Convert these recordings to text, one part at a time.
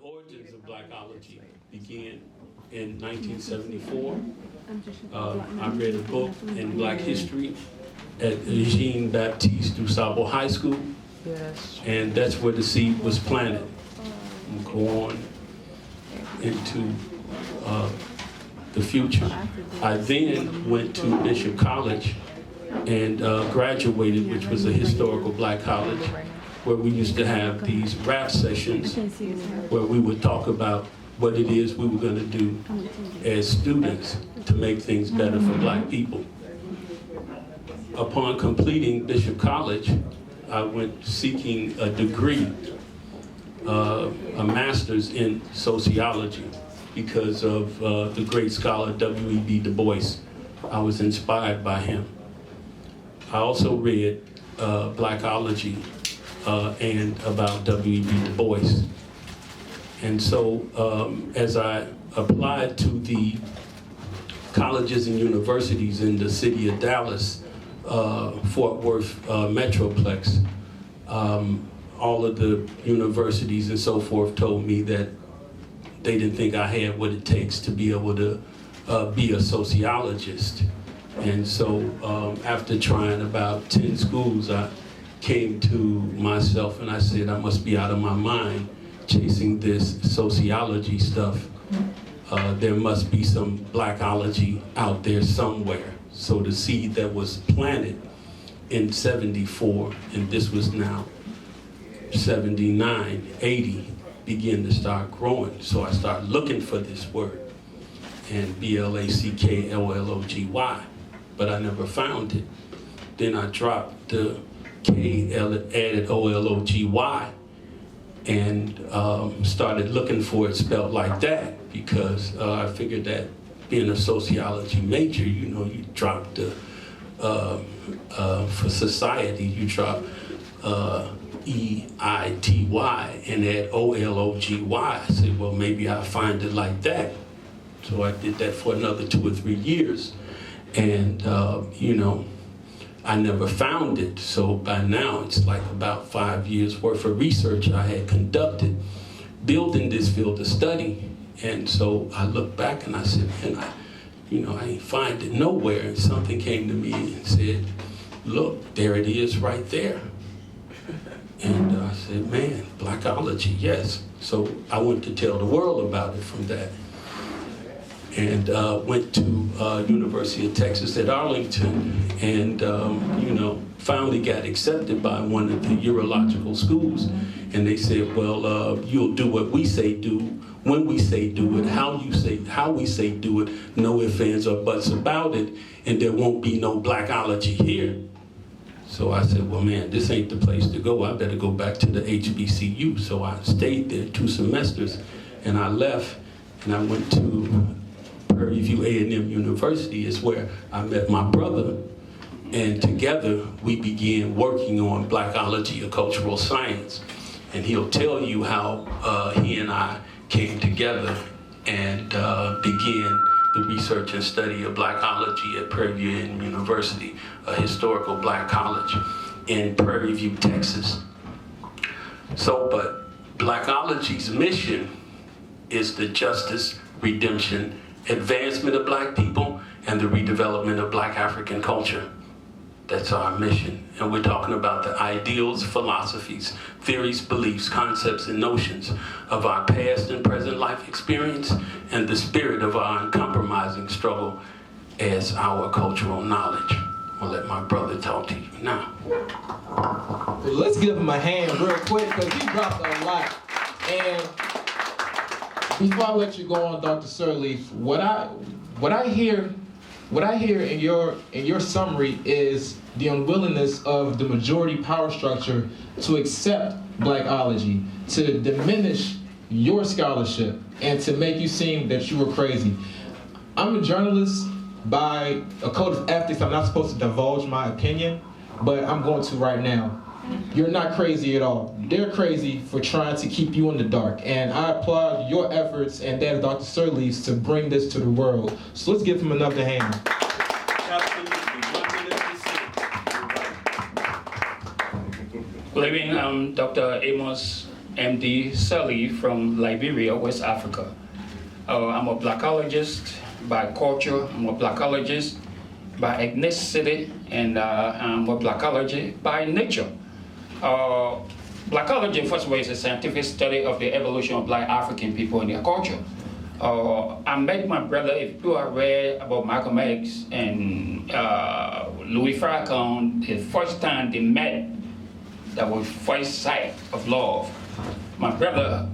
origins of Blacology began in 1974. I read a book in Black history at Jean Baptiste du Sable High School, and that's where the seed was planted. Go on into the future. I then went to Bishop College and graduated, which was a historical Black college, where we used to have these rap sessions where we would talk about what it is we were going to do as students to make things better for Black people. Upon completing Bishop College, I went seeking a degree, a master's in sociology, because of the great scholar W.E.B. Du Bois. I was inspired by him. I also read Blacology and about W.E.B. Du Bois. And so as I applied to the colleges and universities in the city of Dallas, Fort Worth Metroplex, all of the universities and so forth told me that they didn't think I had what it takes to be able to be a sociologist. And so after trying about 10 schools, I came to myself and I said, I must be out of my mind chasing this sociology stuff. There must be some Blacology out there somewhere. So the seed that was planted in 74, and this was now 79, 80, began to start growing. So I started looking for this word, and Blackollogy, but I never found it. Then I dropped the K, added OLOGY, and started looking for it spelled like that, because I figured that being a sociology major, you know, you drop the, for society, you drop E-I-T-Y and add O-L-O-G-Y. I said, well, maybe I'll find it like that. So I did that for another 2 or 3 years. And, you know, I never found it. So by now it's like about 5 years worth of research I had conducted building this field of study. And so I looked back and I said, man, I ain't find it nowhere. And something came to me and said, look, there it is right there. And I said, man, Blacology, yes. So I went to tell the world about it from that. And went to University of Texas at Arlington, and finally got accepted by one of the urological schools. And they said, well, you'll do what we say do, when we say do it, how we say do it, no ifs, ands, or buts about it, and there won't be no Blacology here. So I said, well, man, this ain't the place to go. I better go back to the HBCU. So I stayed there 2 semesters, and I left, and I went to Prairie View A&M University. Is where I met my brother, and together we began working on Blacology, a cultural science. And he'll tell you how he and I came together and began the research and study of Blacology at Prairie View A&M University, a historical Black college in Prairie View, Texas. So, but Blacology's mission is the justice, redemption, advancement of Black people, and the redevelopment of Black African culture. That's our mission. And we're talking about the ideals, philosophies, theories, beliefs, concepts, and notions of our past and present life experience, and the spirit of our uncompromising struggle as our cultural knowledge. I'll let my brother talk to you now. Well, let's give him a hand real quick, because he dropped a lot. And before I let you go on, Dr. Sirleaf, what I hear in your summary is the unwillingness of the majority power structure to accept Blacology, to diminish your scholarship, and to make you seem that you were crazy. I'm a journalist. By a code of ethics, I'm not supposed to divulge my opinion, but I'm going to right now. you're not crazy at all. They're crazy for trying to keep you in the dark. And I applaud your efforts and that of Dr. Sirleaf's to bring this to the world. So let's give him another hand. Good evening, I'm Dr. Amos MD Sirleaf from Liberia, West Africa. I'm a blackologist by culture, I'm a blackologist by ethnicity, and I'm a blackology by nature. Blacology, first of all, is a scientific study of the evolution of black African people and their culture. I met my brother, if you are read about Malcolm X and Louis Farrakhan, the first time they met, that was first sight of love. My brother,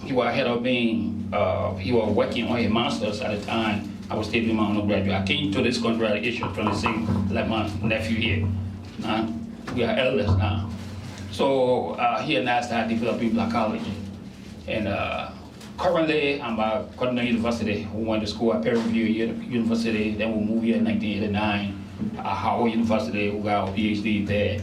he was ahead of being, he was working on a master's at the time. I was still doing my undergraduate. I came to this country at age of 26, like my nephew here. We are elders now. So he and I started developing Blacology. And currently, I'm at Cuttington University. We went to school at Perryview University, then we moved here in 1989 at Howard University. We got our PhD there.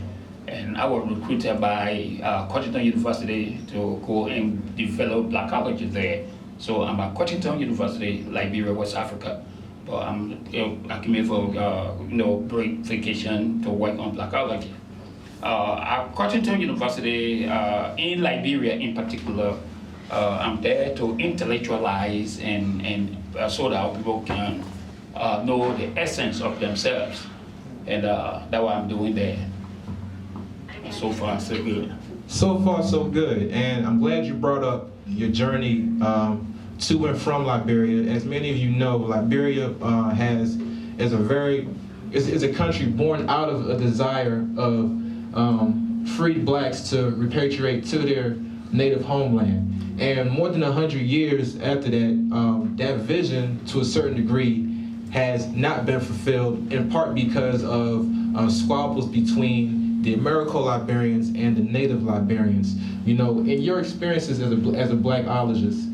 And I was recruited by Cuttington University to go and develop Blacology there. So I'm at Cuttington University, Liberia, West Africa. But I came here for break vacation to work on Blacology. At Cuttington University, in Liberia in particular, I'm there to intellectualize and so that our people can know the essence of themselves. And that's what I'm doing there. And so far, so good. So far, so good. And I'm glad you brought up your journey to and from Liberia. As many of you know, Liberia is a country born out of a desire of freed blacks to repatriate to their native homeland. And more than 100 years after that, that vision, to a certain degree, has not been fulfilled, in part because of squabbles between the Americo-Liberians and the native Liberians. You know, in your experiences as a blackologist,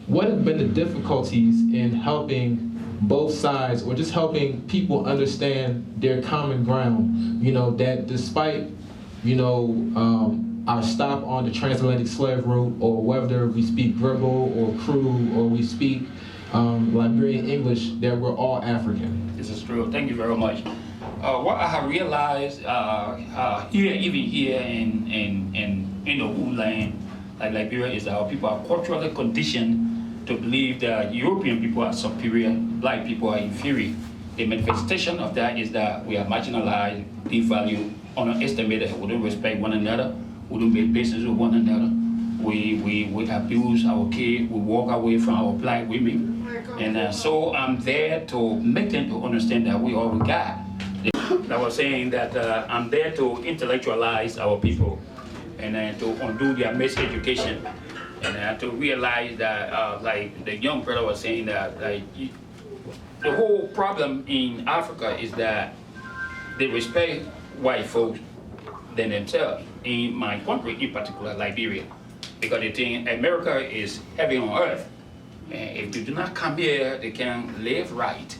what have been the difficulties in helping both sides, or just helping people understand their common ground? You know, that despite, our stop on the transatlantic slave route, or whether we speak verbal or crew, or we speak Liberian English, that we're all African. This is true. Thank you very much. What I have realized even here in the homeland, like Liberia, is that our people are culturally conditioned to believe that European people are superior, black people are inferior. The manifestation of that is that we are marginalized, devalued, underestimated, we don't respect one another, we don't make business with one another, we abuse our kids, we walk away from our black women. And so I'm there to make them to understand that we all we got. I was saying that I'm there to intellectualize our people and to undo their miseducation, and to realize that, like the young brother was saying, that the whole problem in Africa is that they respect white folks than themselves. In my country, in particular, Liberia, because they think America is heaven on earth. And if they do not come here, they can't live right.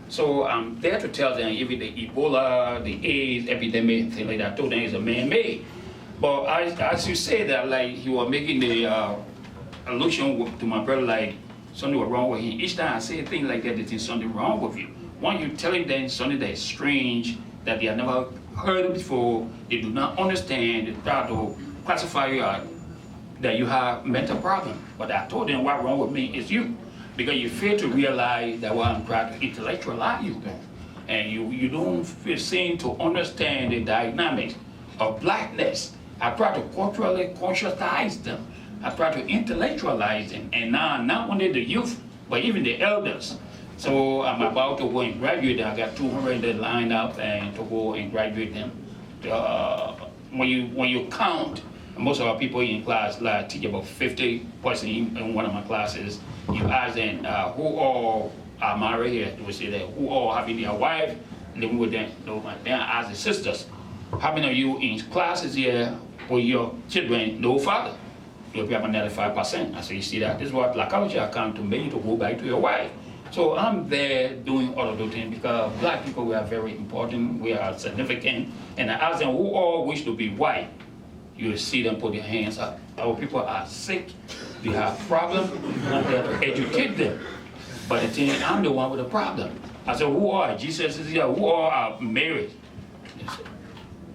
So I'm there to tell them, even the Ebola, the AIDS epidemic, thing like that, I told them is a man-made. But as you say that, like you were making the allusion to my brother, like something was wrong with him. Each time I say things like that, there's something wrong with you. When you're telling them something that is strange, that they have never heard before, they do not understand, they try to classify you that you have mental problem. But I told them what's wrong with me is you. Because you fail to realize that what I'm trying to intellectualize you, and you don't seem to understand the dynamics of blackness. I try to culturally conscientize them. I try to intellectualize them, and now not only the youth, but even the elders. So I'm about to go and graduate. I got 200 that lined up and to go and graduate them. When you count, most of our people in class, like, teach about 50 person in one of my classes. You ask them who all are married here. They will say that who all having their wife living with them. Then I ask the sisters, how many of you in classes here with your children no father? You'll be about 95%. I say, you see that? This is what Blacology account to make you to go back to your wife. So I'm there doing all of those things because black people, we are very important, we are significant. And I ask them who all wish to be white. You will see them put their hands up. Our people are sick, they have problems, we have to educate them. But the thing, I'm the one with the problem. I said, who are Jesus is here, who all are married? They said,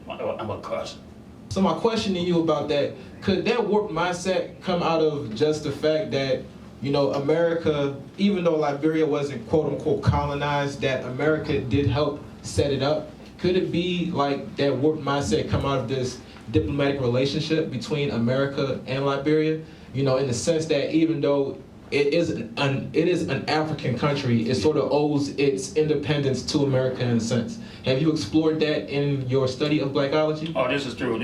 I'm a cousin. So my question to you about that, could that warped mindset come out of just the fact that, you know, America, even though Liberia wasn't quote unquote colonized, that America did help set it up? Could it be like that warped mindset come out of this diplomatic relationship between America and Liberia? You know, in the sense that even though it is an African country, it sort of owes its independence to America in a sense. Have you explored that in your study of Blacology? Oh, this is true.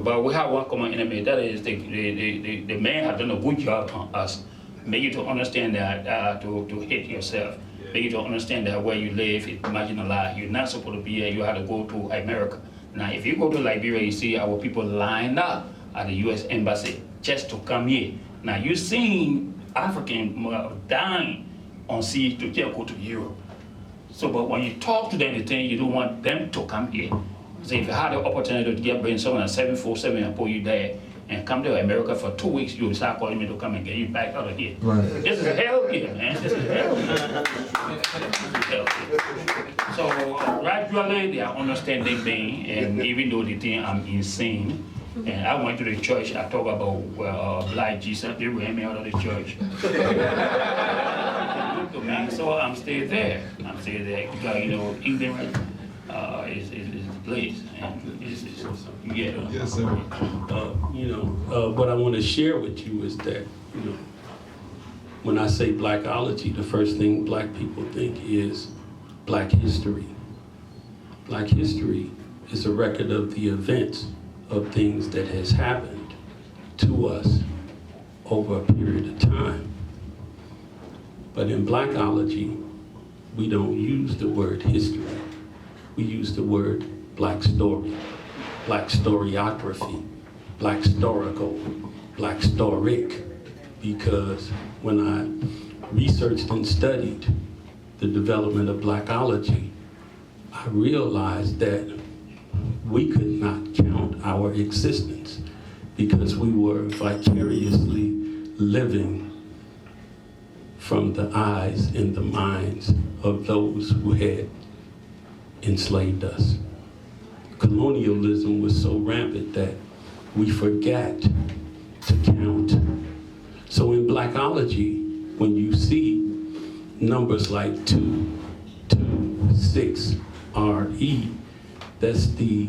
But we have one common enemy, that is the man has done a good job on us. Make you to understand that, to hate yourself. Make you to understand that where you live is marginalized. You're not supposed to be here, you have to go to America. Now, if you go to Liberia, you see our people lined up at the U.S. Embassy just to come here. Now, you're seeing African dying on sea to just go to Europe. So, but when you talk to them, you think you don't want them to come here. So if you had the opportunity to bring someone on 747 and put you there and come to America for 2 weeks, you will start calling me to come and get you back out of here. Right. This is hell here, man. This is hell here. So gradually they are understanding me, and even though they think I'm insane, and I went to the church, I talk about black Jesus, they ran me out of the church. To me, so I'm still there. Because, you know, ignorance is the place. And yeah. Yes, sir. What I want to share with you is that, you know, when I say Blacology, the first thing black people think is black history. Black history is a record of the events of things that has happened to us over a period of time. But in Blacology, we don't use the word history. We use the word black story, black storiography, black historical, black storic, because when I researched and studied the development of Blacology, I realized that we could not count our existence because we were vicariously living from the eyes and the minds of those who had enslaved us. Colonialism was so rampant that we forgot to count. So in Blacology, when you see numbers like 226 RE, that's the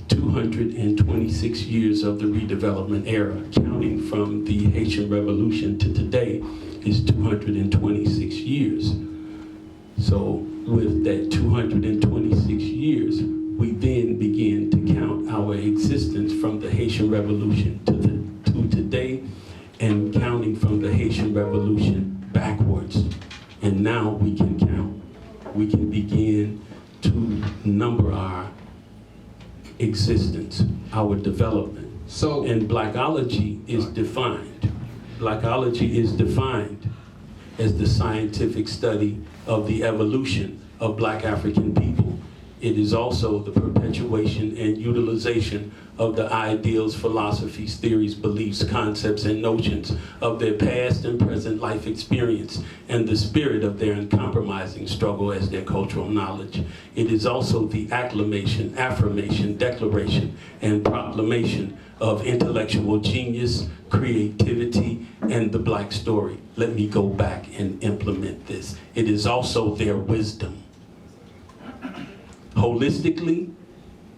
226 years of the redevelopment era, counting from the Haitian Revolution to today is 226 years. So with that 226 years, we then begin to count our existence from the Haitian Revolution to today, and counting from the Haitian Revolution backwards. And now we can count. We can begin to number our existence, our development. So, and Blacology is defined. Blacology is defined as the scientific study of the evolution of black African people. It is also the perpetuation and utilization of the ideals, philosophies, theories, beliefs, concepts, and notions of their past and present life experience and the spirit of their uncompromising struggle as their cultural knowledge. It is also the acclamation, affirmation, declaration, and proclamation of intellectual genius, creativity, and the black story. Let me go back and implement this. It is also their wisdom. Holistically,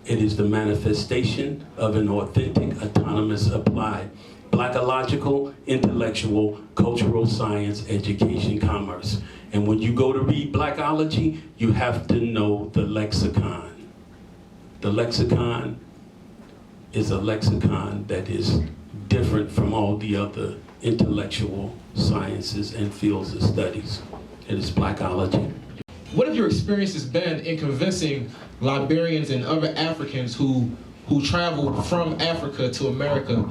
it is the manifestation of an authentic, autonomous, applied, blackological, intellectual, cultural science, education, commerce. And when you go to read Blacology, you have to know the lexicon. The lexicon is a lexicon that is different from all the other intellectual sciences and fields of studies. It is Blacology. what have your experiences been in convincing Liberians and other Africans who who traveled from Africa to America,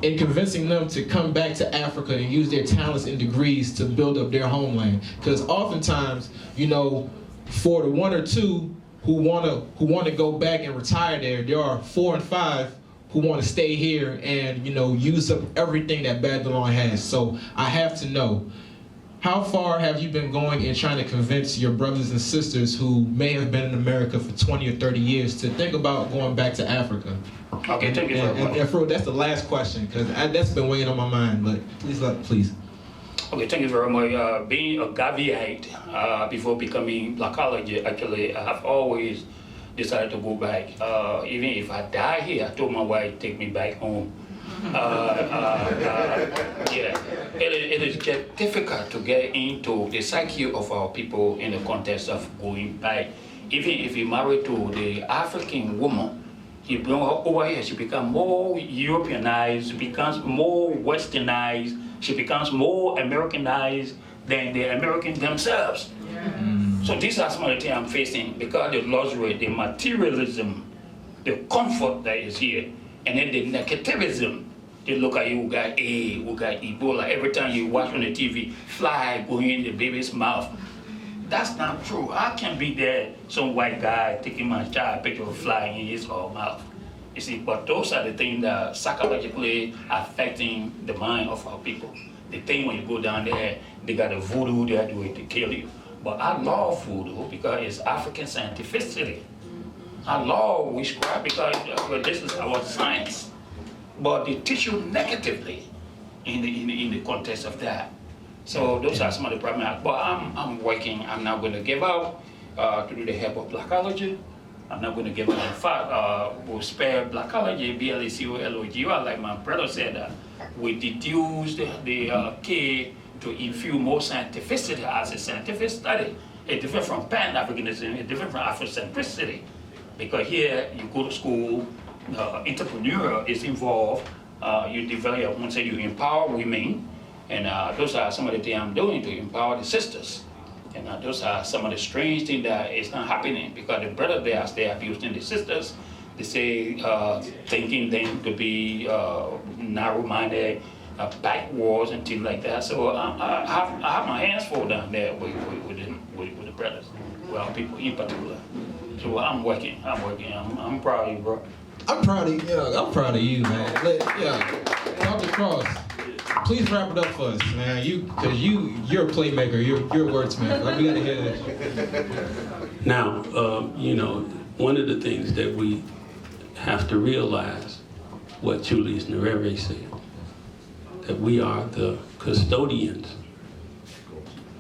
and convincing them to come back to Africa and use their talents and degrees to build up their homeland. Because oftentimes, you know, for the 1 or 2 who wanna go back and retire there are 4 and 5 who want to stay here and, you know, use up everything that Babylon has. So I have to know, how far have you been going and trying to convince your brothers and sisters who may have been in America for 20 or 30 years to think about going back to Africa? Okay, thank you very much. And for, that's the last question, because that's been weighing on my mind, but please. Okay, thank you very much. Being a Gaviite before becoming Blacology, actually, I've always decided to go back. Even if I die here, I told my wife, take me back home. Yeah, it is just difficult to get into the psyche of our people in the context of going back. Even if you marry to the African woman, you bring her over here, she becomes more Europeanized, she becomes more Westernized, she becomes more Americanized than the Americans themselves. So these are some of the things I'm facing because the luxury, the materialism, the comfort that is here, and then the negativism. They look at you, who got AIDS, who got Ebola. Every time you watch on the TV, fly going in the baby's mouth. That's not true. I can be there, some white guy taking my child picture of flying in his mouth. You see, but those are the things that are psychologically affecting the mind of our people. The thing when you go down there, they got a voodoo they are doing to kill you. But I love voodoo because it's African scientificity. I love witchcraft because this is our science. But they teach you negatively in the context of that. So those are some of the problems. But I'm working. I'm not going to give out to do the help of Blacology. I'm not going to give out. In fact, we'll spare Blacology, BLACOLOGY. Like my brother said, we deduce the K to infuse more scientificity as a scientific study. It's different from Pan-Africanism. It's different from Afrocentricity. Because here you go to school, entrepreneur is involved. You develop, once you empower women, and those are some of the things I'm doing to empower the sisters. And those are some of the strange things that is not happening because the brothers they are abusing the sisters. They say thinking them to be narrow-minded, backwards and things like that. So I have my hands full down there with the brothers, well, people in particular. So I'm working. I'm proud of you, bro. I'm proud of you, man. Dr. Cross, please wrap it up for us, man. Because you're a playmaker. You're a wordsmith. Like, we gotta hear this. Now, you know, one of the things that we have to realize, what Julius Nyerere said, that we are the custodians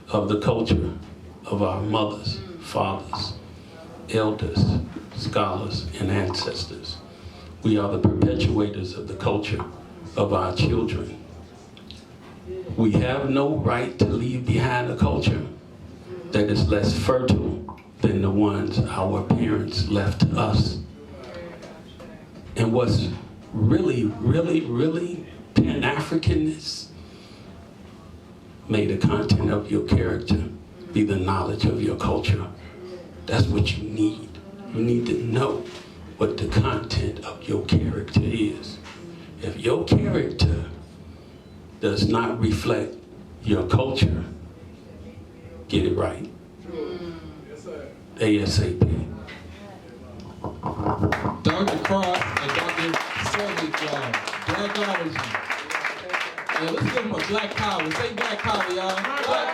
of the culture of our mothers, fathers, elders, scholars, and ancestors. We are the perpetuators of the culture of our children. We have no right to leave behind a culture that is less fertile than the ones our parents left to us. And what's really, really, really Pan-Africanness, may the content of your character be the knowledge of your culture. That's what you need. You need to know what the content of your character is. If your character does not reflect your culture, get it right. ASAP. Dr. Cross and Dr. Sirleaf, Blacology. Yeah, let's give them a black power. Say black power, y'all. Black